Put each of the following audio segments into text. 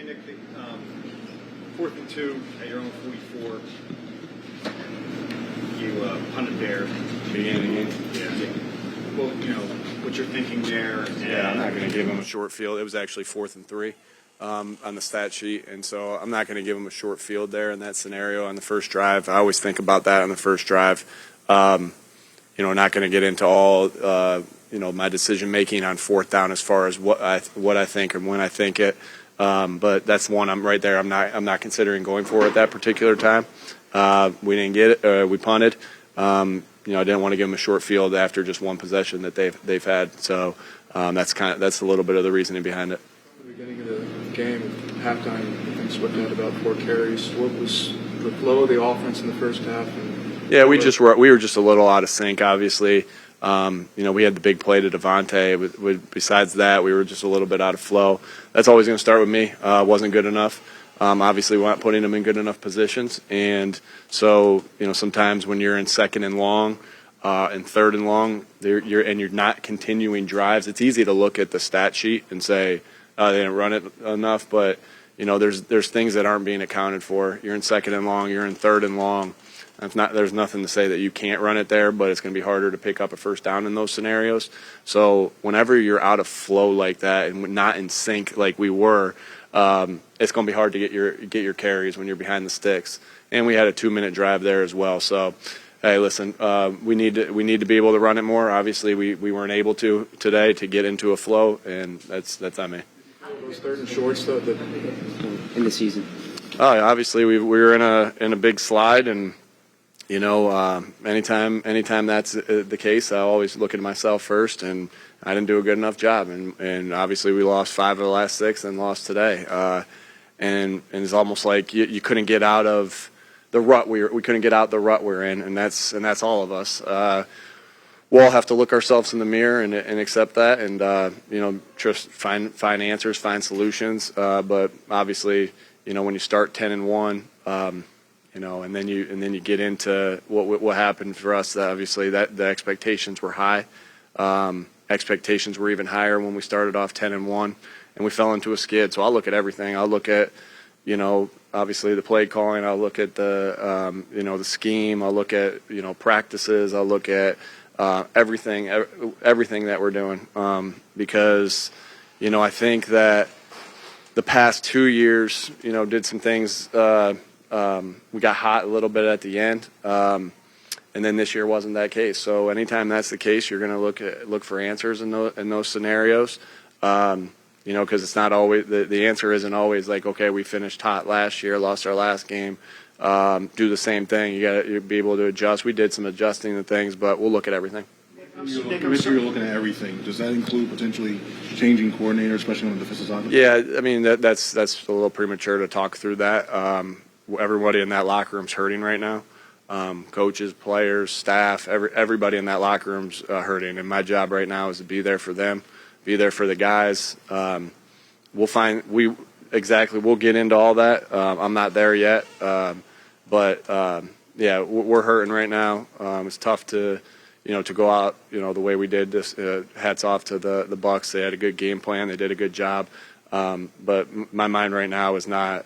Nick, 4th and 2 at your own 44. You punted there. Beginning of the game? Yeah. Well, what you're thinking there. Yeah, I'm not going to give him a short field. It was actually 4th and 3 on the stat sheet, and so I'm not going to give him a short field there in that scenario on the first drive. I always think about that on the first drive. Not going to get into all my decision making on 4th down as far as what I think and when I think it. But that's one I'm right there. I'm not considering going for at that particular time. We didn't get it. We punted. I didn't want to give them a short field after just one possession that they've had. So that's a little bit of the reasoning behind it. At the beginning of the game, halftime, things Swift had about 4 carries. What was the flow of the offense in the first half? Yeah, we were just a little out of sync, obviously. We had the big play to Devontae. Besides that, we were just a little bit out of flow. That's always going to start with me. Wasn't good enough. Obviously, we're not putting them in good enough positions. And so, sometimes when you're in 2nd and long and 3rd and long, you're not continuing drives, it's easy to look at the stat sheet and say, they didn't run it enough. But, there's things that aren't being accounted for. You're in 2nd and long, you're in 3rd and long. There's nothing to say that you can't run it there, but it's going to be harder to pick up a first down in those scenarios. So whenever you're out of flow like that and not in sync like we were, it's going to be hard to get your carries when you're behind the sticks. And we had a 2-minute drive there as well. So, hey, listen, we need to be able to run it more. Obviously, we weren't able to today to get into a flow, and that's on me. Those 3rd and shorts though in the season. Obviously, we were in a big slide and. Anytime that's the case, I always look at myself first, and I didn't do a good enough job. And obviously, we lost 5 of the last 6 and lost today. And it's almost like you couldn't get out of the rut we couldn't get out the rut we're in, and that's all of us. We'll all have to look ourselves in the mirror and accept that, and just find answers, find solutions. But obviously, when you start 10-1. And then you get into what happened for us. Obviously, that the expectations were high. Expectations were even higher when we started off 10-1, and we fell into a skid. So I'll look at everything. I'll look at, obviously the play calling. I'll look at the, the scheme. I'll look at, practices. I'll look at everything that we're doing because, I think that the past 2 years, did some things. We got hot a little bit at the end, and then this year wasn't that case. So anytime that's the case, you're going to look for answers in those scenarios, because it's not always the answer isn't always like, okay, we finished hot last year, lost our last game, do the same thing. You got to be able to adjust. We did some adjusting to things, but we'll look at everything. You mentioned you're looking at everything. Does that include potentially changing coordinator, especially on the defensive side? Yeah, I mean that's a little premature to talk through that. Everybody in that locker room's hurting right now. Coaches, players, staff, everybody in that locker room's hurting. And my job right now is to be there for them, be there for the guys. We'll get into all that. I'm not there yet, but we're hurting right now. It's tough to go out, the way we did this. Hats off to the Bucs. They had a good game plan. They did a good job. But my mind right now is not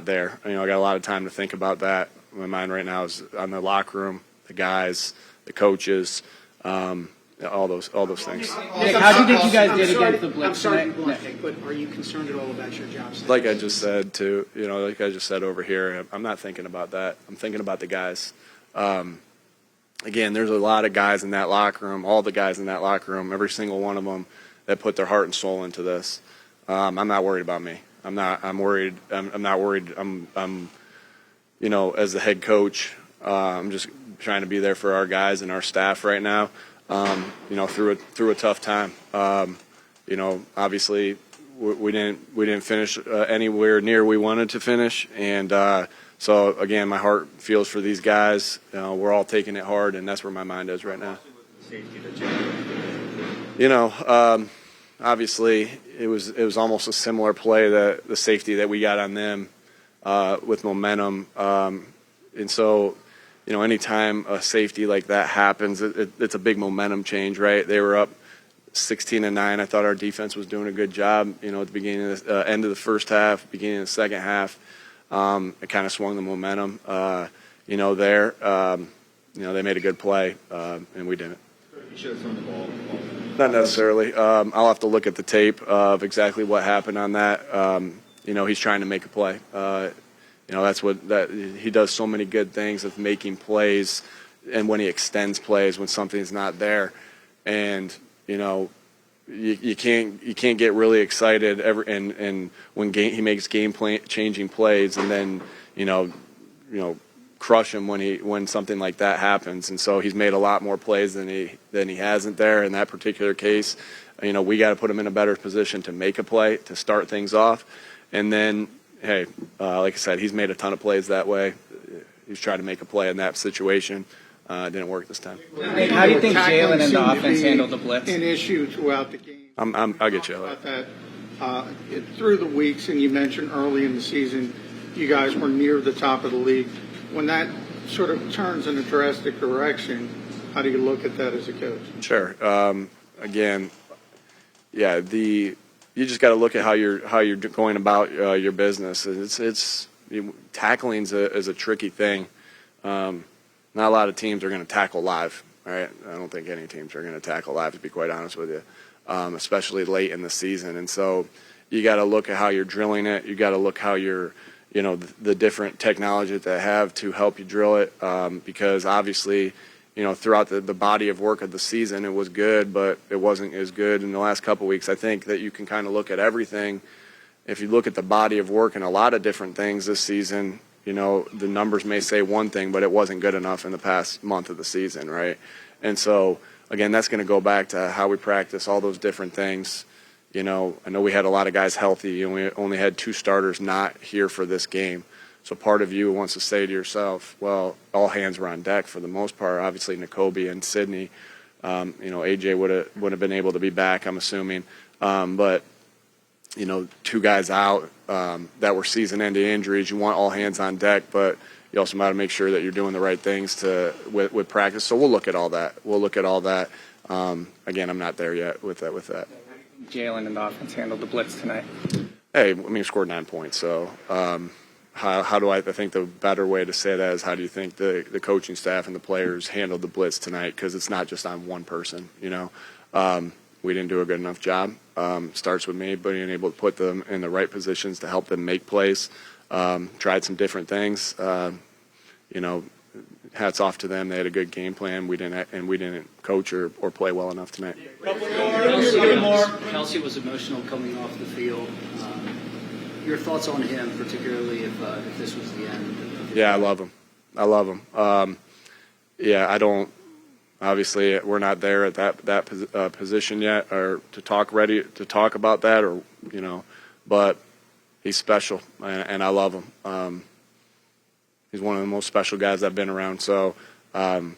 there. I got a lot of time to think about that. My mind right now is on the locker room, the guys, the coaches, all those things. Nick, how do you think you guys did against the Blitz? I'm sorry, Nick, but are you concerned at all about your job? Like I just said like I just said over here, I'm not thinking about that. I'm thinking about the guys. Again, there's a lot of guys in that locker room, all the guys in that locker room, every single one of them that put their heart and soul into this. I'm not worried about me. I'm not worried. I'm as the head coach, I'm just trying to be there for our guys and our staff right now. Through a tough time. Obviously we didn't finish anywhere near we wanted to finish, and so again, my heart feels for these guys. We're all taking it hard, and that's where my mind is right now. Obviously, it was almost a similar play, the safety that we got on them with momentum, and so anytime a safety like that happens, it's a big momentum change, right? They were up 16-9. I thought our defense was doing a good job. At the beginning of the end of the first half, beginning of the second half, it kind of swung the momentum. They made a good play, and we didn't. You should have thrown the ball. Not necessarily. I'll have to look at the tape of exactly what happened on that. He's trying to make a play. He does so many good things with making plays, and when he extends plays when something's not there, and you can't get really excited and when he makes changing plays and then crush him when something like that happens. And so he's made a lot more plays than he hasn't there in that particular case. We got to put him in a better position to make a play, to start things off. And then, hey, like I said, he's made a ton of plays that way. He's trying to make a play in that situation. It didn't work this time. How do you think Jalen and the offense handled the blitz? An issue throughout the game. I'll get you. About that through the weeks, and you mentioned early in the season, you guys were near the top of the league. When that sort of turns in a drastic direction, how do you look at that as a coach? Sure. You just got to look at how you're going about your business. Tackling is a tricky thing. Not a lot of teams are going to tackle live. All right, I don't think any teams are going to tackle live, to be quite honest with you, especially late in the season. And so you got to look at how you're drilling it. You got to look how you're, the different technology that they have to help you drill it, because obviously, throughout the body of work of the season, it was good, but it wasn't as good in the last couple of weeks. I think that you can kind of look at everything. If you look at the body of work and a lot of different things this season, the numbers may say one thing, but it wasn't good enough in the past month of the season, right? And so, again, that's going to go back to how we practice, all those different things. I know we had a lot of guys healthy, and we only had 2 starters not here for this game. So part of you wants to say to yourself, well, all hands were on deck for the most part. Obviously, Nakobe and Sydney, AJ would have been able to be back, I'm assuming. But 2 guys out that were season-ending injuries. You want all hands on deck, but you also got to make sure that you're doing the right things with practice. So we'll look at all that. Again, I'm not there yet with that. Jalen and the offense handled the blitz tonight. Hey, we scored 9 points. So how do I think the better way to say that is how do you think the coaching staff and the players handled the blitz tonight? Because it's not just on one person. We didn't do a good enough job. Starts with me being able to put them in the right positions to help them make plays. Tried some different things. Hats off to them. They had a good game plan. We didn't coach or play well enough tonight. Kelsey was emotional coming off the field. Your thoughts on him, particularly if this was the end? Yeah, I love him. I don't. Obviously, we're not there at that position yet, or to talk about that, or but he's special, and I love him. He's one of the most special guys I've been around. So, obviously,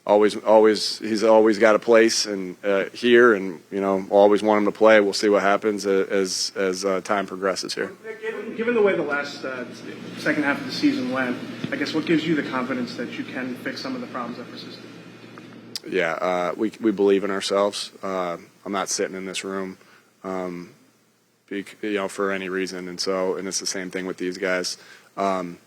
he's always got a place and here, and always want him to play. We'll see what happens as time progresses here. Given the way the last second half of the season went, I guess what gives you the confidence that you can fix some of the problems that persisted? Yeah, we believe in ourselves. I'm not sitting in this room, for any reason, and it's the same thing with these guys. I'm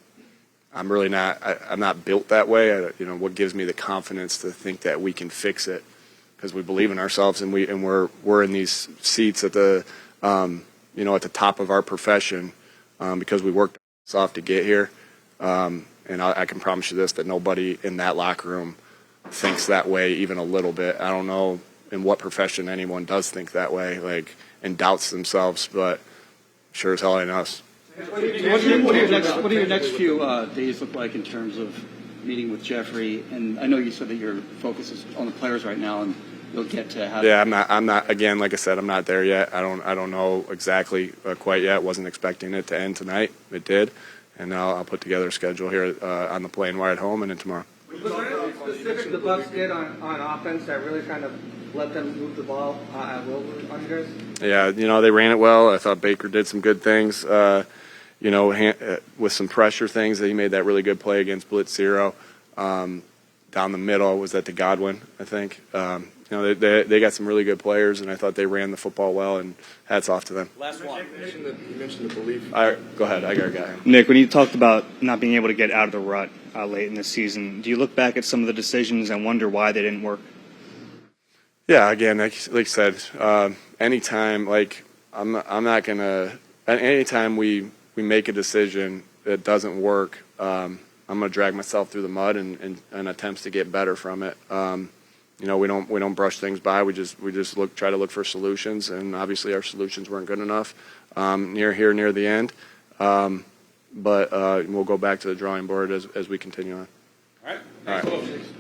really not. I'm not built that way. What gives me the confidence to think that we can fix it? Because we believe in ourselves, and we're in these seats at the at the top of our profession because we worked off to get here. And I can promise you this: that nobody in that locker room thinks that way even a little bit. I don't know in what profession anyone does think that way, and doubts themselves, but sure as hell ain't us. What do your next few days look like in terms of meeting with Jeffrey? And I know you said that your focus is on the players right now, and you'll get to have. Yeah, I'm not. Again, like I said, I'm not there yet. I don't know exactly quite yet. Wasn't expecting it to end tonight. It did, and I'll put together a schedule here on the plane ride home and then tomorrow. Was there anything specific the Bucs did on offense that really kind of let them move the ball at will on you guys? Yeah, they ran it well. I thought Baker did some good things. With some pressure things, he made that really good play against Blitz Zero. down the middle. Was that to Godwin, I think. They got some really good players, and I thought they ran the football well, and hats off to them. Last one. You mentioned the belief. Go ahead. I got a guy. Nick, when you talked about not being able to get out of the rut late in the season, do you look back at some of the decisions and wonder why they didn't work? Yeah, again, like I said, anytime, I'm not going to – anytime we make a decision that doesn't work, I'm going to drag myself through the mud and attempts to get better from it. We don't brush things by. We just try to look for solutions, and obviously our solutions weren't good enough near the end. But we'll go back to the drawing board as we continue on. All right. All right. Thanks, folks.